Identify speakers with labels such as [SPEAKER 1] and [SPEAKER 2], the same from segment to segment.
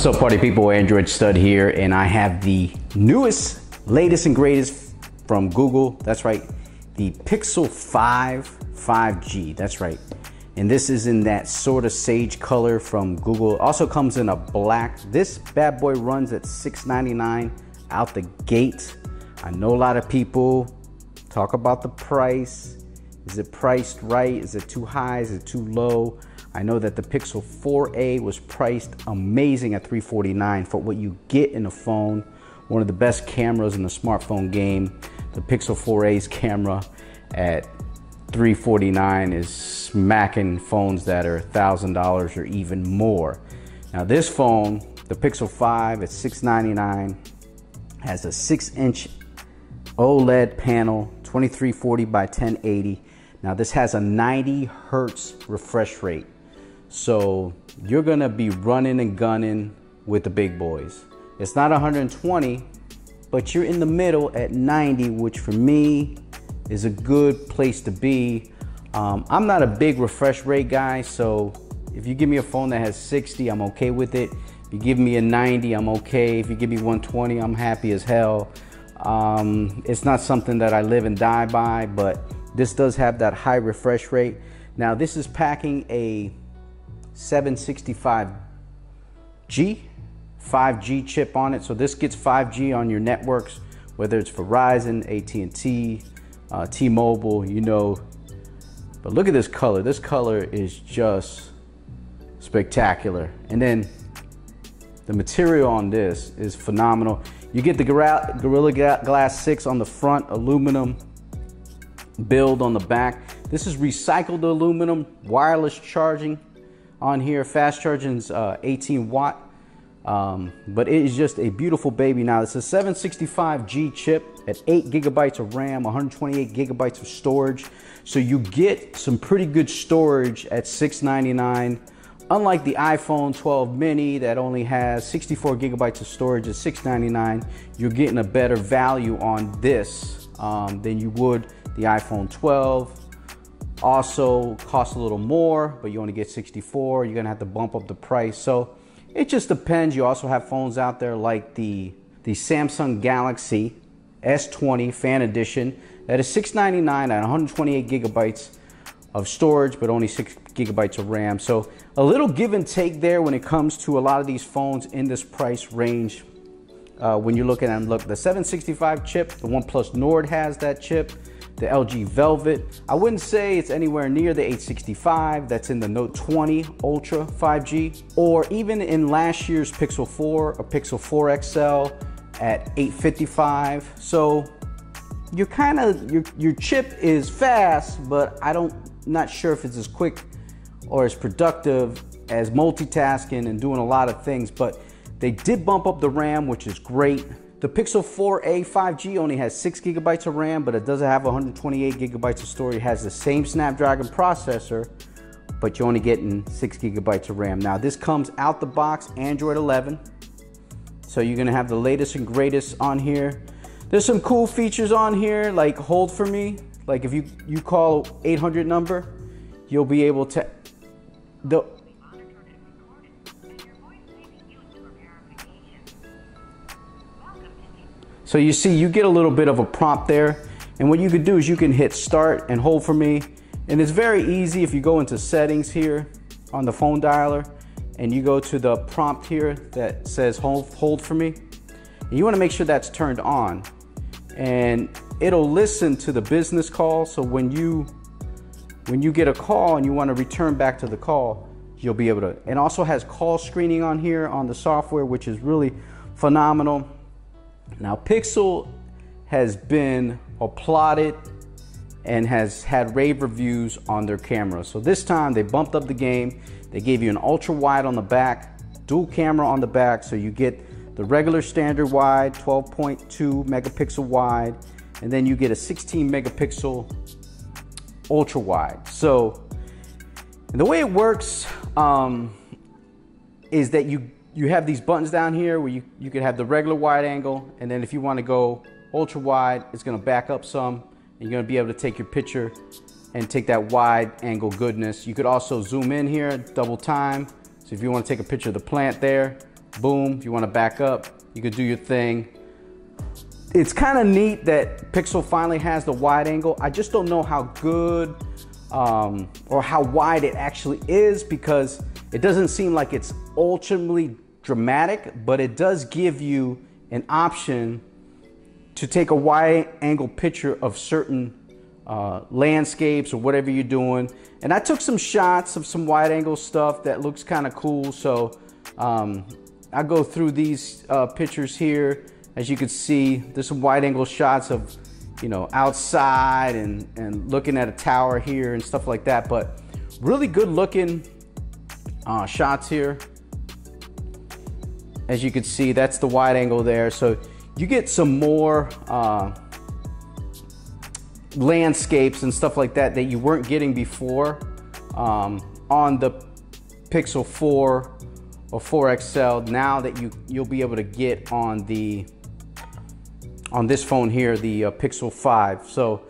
[SPEAKER 1] What's up, party people? Android Stud here, and I have the newest, latest and greatest from Google. That's right, the Pixel 5 5G. That's right. And this is in that sort of sage color from Google. It also comes in a black. This bad boy runs at $699 out the gate. I know a lot of people talk about the price. Is it priced right? Is it too high? Is it too low? I know that the Pixel 4a was priced amazing at $349 for what you get in a phone. One of the best cameras in the smartphone game. The Pixel 4a's camera at $349 is smacking phones that are $1,000 or even more. Now this phone, the Pixel 5 at $699, has a 6-inch OLED panel, 2340 by 1080. Now this has a 90 hertz refresh rate. So you're gonna be running and gunning with the big boys. It's not 120, but you're in the middle at 90, which for me is a good place to be. I'm not a big refresh rate guy, so if you give me a phone that has 60, I'm okay with it. If you give me a 90, I'm okay. If you give me 120, I'm happy as hell. It's not something that I live and die by, but this does have that high refresh rate. Now this is packing a 765G 5G chip on it. So this gets 5G on your networks, whether it's Verizon, AT&T, T-Mobile, you know. But look at this color. This color is just spectacular. And then the material on this is phenomenal. You get the Gorilla Glass 6 on the front, aluminum build on the back. This is recycled aluminum, wireless charging on here. Fast charging's 18 watt. But it is just a beautiful baby. Now it's a 765G chip at 8 gigabytes of RAM, 128 gigabytes of storage. So you get some pretty good storage at $699. Unlike the iPhone 12 mini that only has 64 gigabytes of storage at $699, you're getting a better value on this than you would the iPhone 12. Also costs a little more, but you only get 64. You're gonna have to bump up the price. So it just depends. You also have phones out there like the Samsung Galaxy S20 Fan Edition that is $699 at 128 gigabytes of storage, but only 6 gigabytes of RAM. So a little give and take there when it comes to a lot of these phones in this price range. When you're looking at them, look, the 765 chip, the OnePlus Nord has that chip. The LG Velvet, I wouldn't say it's anywhere near the 865 that's in the Note 20 Ultra 5G, or even in last year's Pixel 4 or Pixel 4 XL at 855. So you're kind of, your chip is fast, but not sure if it's as quick or as productive as multitasking and doing a lot of things. But they did bump up the RAM, which is great. The Pixel 4a 5G only has 6 gigabytes of RAM, but it doesn't have 128 gigabytes of storage. It has the same Snapdragon processor, but you're only getting 6 gigabytes of RAM. Now this comes out the box Android 11. So you're gonna have the latest and greatest on here. There's some cool features on here, like hold for me. Like if you call 800 number, you'll be able to, so you see, you get a little bit of a prompt there. And what you can do is you can hit start and hold for me. And it's very easy if you go into settings here on the phone dialer and you go to the prompt here that says hold for me. And you wanna make sure that's turned on. And it'll listen to the business call. So when you get a call and you wanna return back to the call, you'll be able to. It also has call screening on here on the software, which is really phenomenal. Now Pixel has been applauded and has had rave reviews on their camera. So this time they bumped up the game. They gave you an ultra wide on the back, dual camera on the back. So you get the regular standard wide, 12.2 megapixel wide, and then you get a 16 megapixel ultra wide. So the way it works is that you have these buttons down here where you could have the regular wide angle, and then if you want to go ultra wide, it's going to back up some, and you're going to be able to take your picture and take that wide angle goodness. You could also zoom in here, double time. So if you want to take a picture of the plant there, Boom, if you wanna back up, you could do your thing. It's kind of neat that Pixel finally has the wide angle. I just don't know how good or how wide it actually is, because it doesn't seem like it's ultimately dramatic, but it does give you an option to take a wide angle picture of certain landscapes or whatever you're doing. And I took some shots of some wide angle stuff that looks kind of cool. So I go through these pictures here. As you can see, there's some wide angle shots of, you know, outside and looking at a tower here and stuff like that. But really good looking shots here. As you can see, that's the wide angle there. So you get some more landscapes and stuff like that that you weren't getting before on the Pixel 4 or 4 XL. Now that you'll be able to get on this phone here, the Pixel 5. So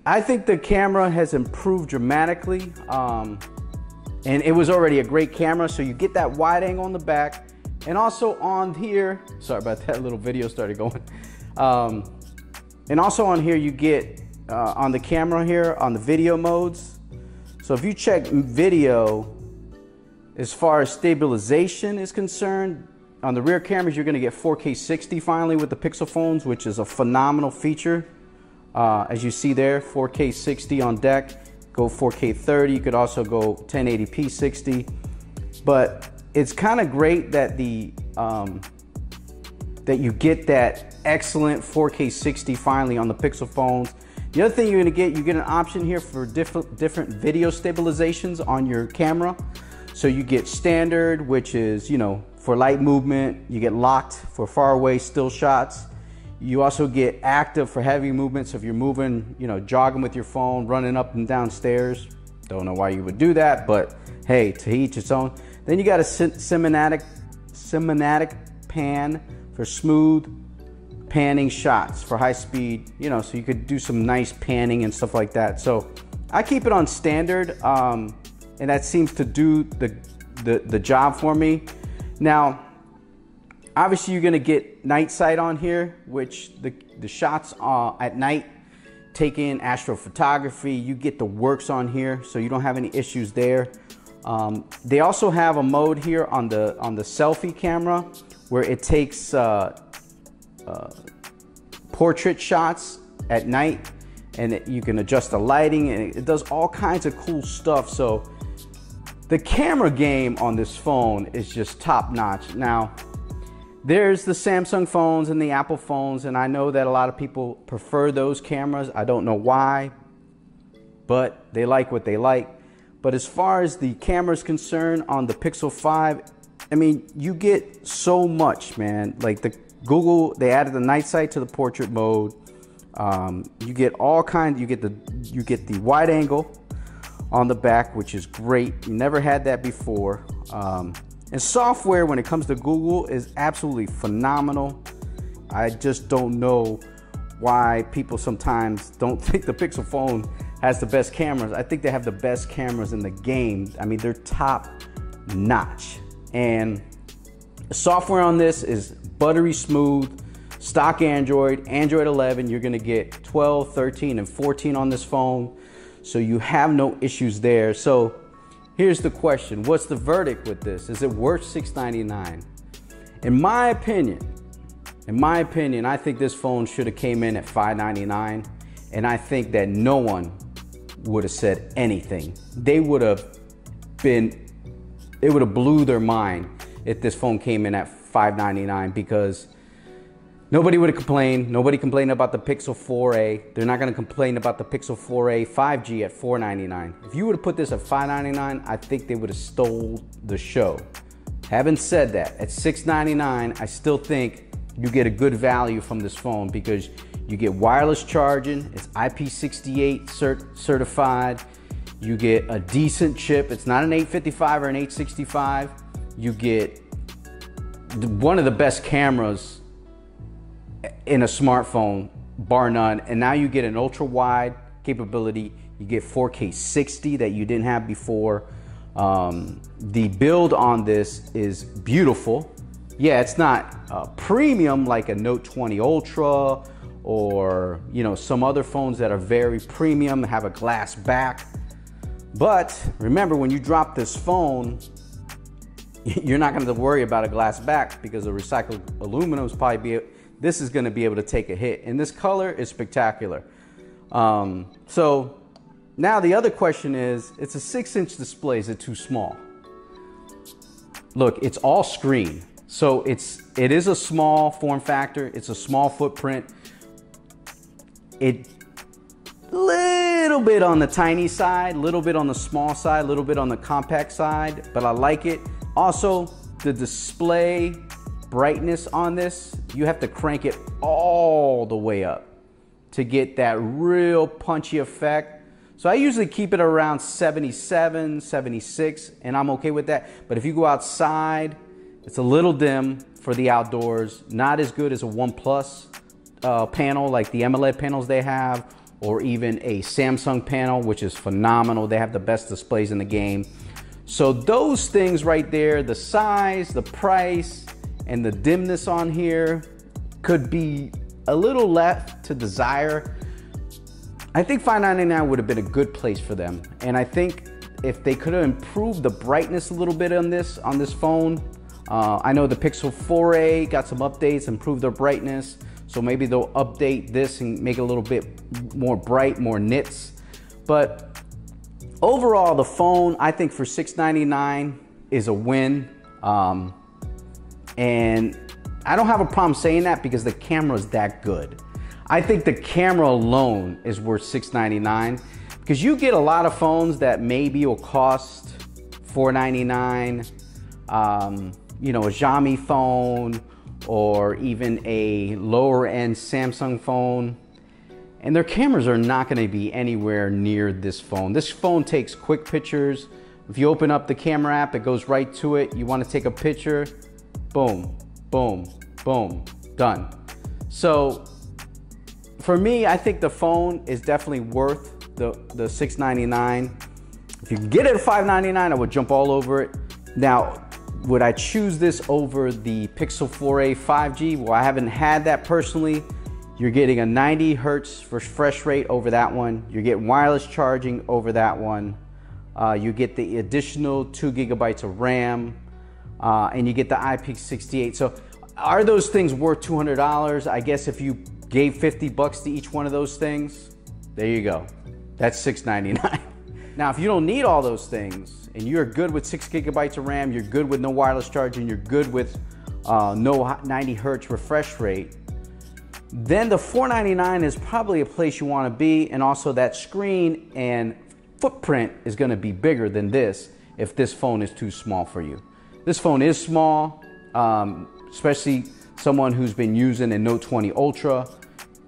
[SPEAKER 1] I think the camera has improved dramatically, and it was already a great camera. So you get that wide angle on the back. And also on here, sorry about that, little video started going. And also on here, you get on the camera here, on the video modes. So if you check video, as far as stabilization is concerned, on the rear cameras, you're gonna get 4K 60 finally with the Pixel phones, which is a phenomenal feature. As you see there, 4K 60 on deck, go 4K 30. You could also go 1080p 60, but it's kind of great that that you get that excellent 4K 60 finally on the Pixel phones. The other thing you get an option here for different video stabilizations on your camera. So you get standard, which is, you know, for light movement. You get locked for far away still shots. You also get active for heavy movements. So if you're moving, you know, jogging with your phone, running up and down stairs. Don't know why you would do that, but hey, to each its own. Then you got a cinematic pan for smooth panning shots for high speed, you know, so you could do some nice panning and stuff like that. So I keep it on standard, and that seems to do the job for me. Now, obviously you're gonna get night sight on here, which the shots at night, take in astrophotography, you get the works on here, so you don't have any issues there. They also have a mode here on the selfie camera where it takes portrait shots at night, and you can adjust the lighting, and it does all kinds of cool stuff. So the camera game on this phone is just top notch. Now, there's the Samsung phones and the Apple phones, and I know that a lot of people prefer those cameras. I don't know why, but they like what they like. But as far as the camera is concerned on the Pixel 5, I mean, you get so much, man. Like the Google, they added the night sight to the portrait mode. You get all kinds. You get the wide angle on the back, which is great. You never had that before. And software, when it comes to Google, is absolutely phenomenal. I just don't know why people sometimes don't think the Pixel phone has the best cameras. I think they have the best cameras in the game. I mean, they're top notch. And the software on this is buttery smooth, stock Android 11. You're gonna get 12, 13, and 14 on this phone. So you have no issues there. So here's the question. What's the verdict with this? Is it worth $699? In my opinion, I think this phone should have came in at $599. And I think that no one would have said anything. It would have blew their mind if this phone came in at $599, because nobody would have complained. Nobody complained about the Pixel 4a. They're not going to complain about the Pixel 4a 5G at $499. If you would have put this at $599, I think they would have stole the show. Having said that, at $699, I still think you get a good value from this phone, because you get wireless charging. It's IP68 certified. You get a decent chip. It's not an 855 or an 865. You get one of the best cameras in a smartphone, bar none. And now you get an ultra wide capability. You get 4K 60 that you didn't have before. The build on this is beautiful. Yeah, it's not premium like a Note 20 Ultra or, you know, some other phones that are very premium, have a glass back. But remember, when you drop this phone, you're not going to worry about a glass back because the recycled aluminum is probably this is going to be able to take a hit. And this color is spectacular. So now the other question is, it's a 6-inch display. Is it too small? Look, it's all screen. So it is a small form factor. It's a small footprint. It little bit on the tiny side, little bit on the small side, little bit on the compact side, but I like it. Also, the display brightness on this, you have to crank it all the way up to get that real punchy effect. So I usually keep it around 77, 76, and I'm okay with that. But if you go outside, it's a little dim for the outdoors, not as good as a OnePlus panel like the AMOLED panels they have, or even a Samsung panel, which is phenomenal. They have the best displays in the game. So those things right there, the size, the price, and the dimness on here could be a little left to desire. I think $599 would have been a good place for them. And I think if they could have improved the brightness a little bit on this phone, I know the Pixel 4a got some updates, improved their brightness. So maybe they'll update this and make it a little bit more bright, more nits. But overall, the phone, I think for $699 is a win. And I don't have a problem saying that because the camera is that good. I think the camera alone is worth $699 because you get a lot of phones that maybe will cost $499. You know, a Xiaomi phone, or even a lower end Samsung phone, and their cameras are not going to be anywhere near this phone. This phone takes quick pictures. If you open up the camera app, it goes right to it. You want to take a picture, boom, boom, boom, done. So for me, I think the phone is definitely worth the $699. If you can get it at $599, I would jump all over it. Now, would I choose this over the Pixel 4a 5G? Well, I haven't had that personally. You're getting a 90 Hertz refresh rate over that one. You're getting wireless charging over that one. You get the additional 2 GB of RAM, and you get the IP68. So are those things worth $200? I guess if you gave 50 bucks to each one of those things, there you go. That's $699. Now, if you don't need all those things and you're good with 6 GB of RAM, you're good with no wireless charging, you're good with no 90 Hertz refresh rate, then the $499 is probably a place you want to be. And also that screen and footprint is going to be bigger than this if this phone is too small for you. This phone is small, especially someone who's been using a Note 20 Ultra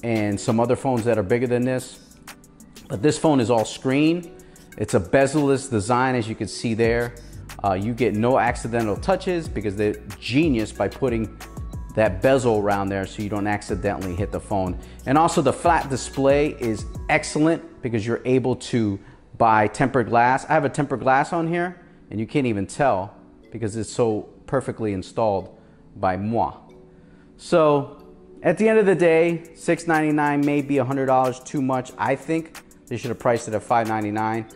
[SPEAKER 1] and some other phones that are bigger than this. But this phone is all screen. It's a bezel-less design, as you can see there. You get no accidental touches because they're genius by putting that bezel around there so you don't accidentally hit the phone. And also the flat display is excellent because you're able to buy tempered glass. I have a tempered glass on here and you can't even tell because it's so perfectly installed by moi. So at the end of the day, $699 may be $100 too much. I think they should have priced it at $599.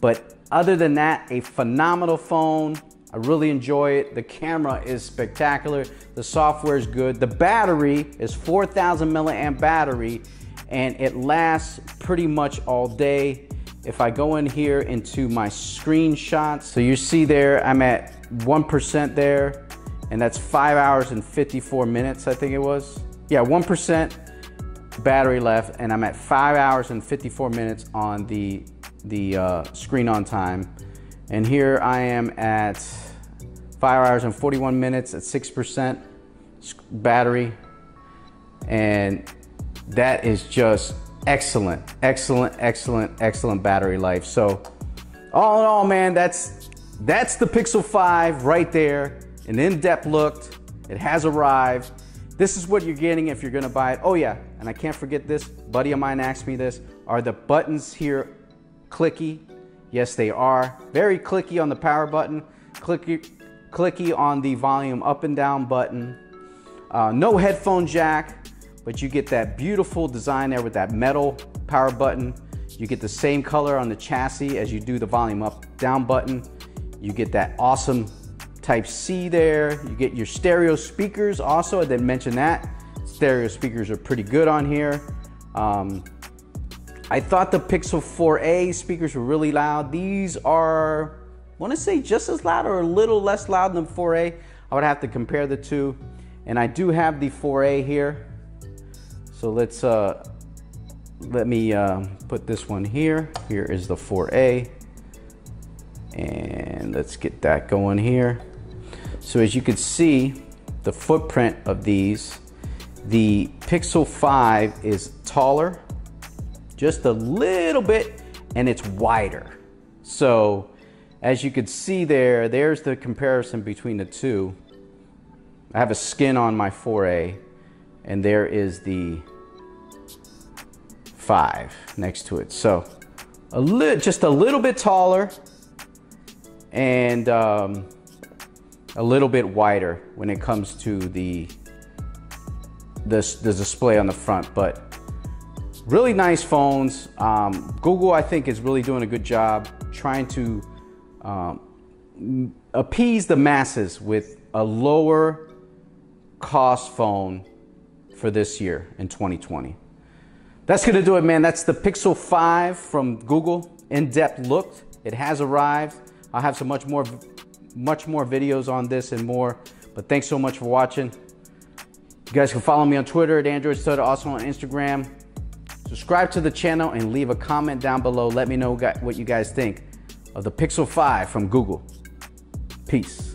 [SPEAKER 1] But other than that, a phenomenal phone. I really enjoy it. The camera is spectacular. The software is good. The battery is 4,000 milliamp battery and it lasts pretty much all day. If I go in here into my screenshots, so you see there, I'm at 1% there, and that's 5 hours and 54 minutes, I think it was. Yeah, 1% battery left, and I'm at 5 hours and 54 minutes on the screen on time. And here I am at 5 hours and 41 minutes at 6% battery. And that is just excellent, excellent, excellent, excellent battery life. So all in all, man, that's the Pixel 5 right there. An in-depth look. It has arrived. This is what you're getting if you're gonna buy it. Oh yeah, and I can't forget this. Buddy of mine asked me this. Are the buttons here clicky? Yes, they are. Very clicky on the power button. Clicky clicky on the volume up and down button. No headphone jack, but you get that beautiful design there with that metal power button. You get the same color on the chassis as you do the volume up down button. You get that awesome Type-C there. You get your stereo speakers also. I didn't mention that. Stereo speakers are pretty good on here. I thought the Pixel 4a speakers were really loud. These are, I want to say, just as loud or a little less loud than 4a. I would have to compare the two. And I do have the 4a here. So let's let me put this one here. Here is the 4a. And let's get that going here. So as you can see, the footprint of these, the Pixel 5 is taller, just a little bit, and it's wider. So as you can see there, there's the comparison between the two. I have a skin on my 4a, and there is the 5 next to it. So just a little bit taller, and a little bit wider when it comes to the display on the front. But really nice phones. Google, I think, is really doing a good job trying to appease the masses with a lower cost phone for this year in 2020. That's gonna do it, man. That's the Pixel 5 from Google. In-depth look. It has arrived. I'll have some much more videos on this and more. But thanks so much for watching. You guys can follow me on Twitter at Android Sorta, also on Instagram. Subscribe to the channel and leave a comment down below. Let me know what you guys think of the Pixel 5 from Google. Peace.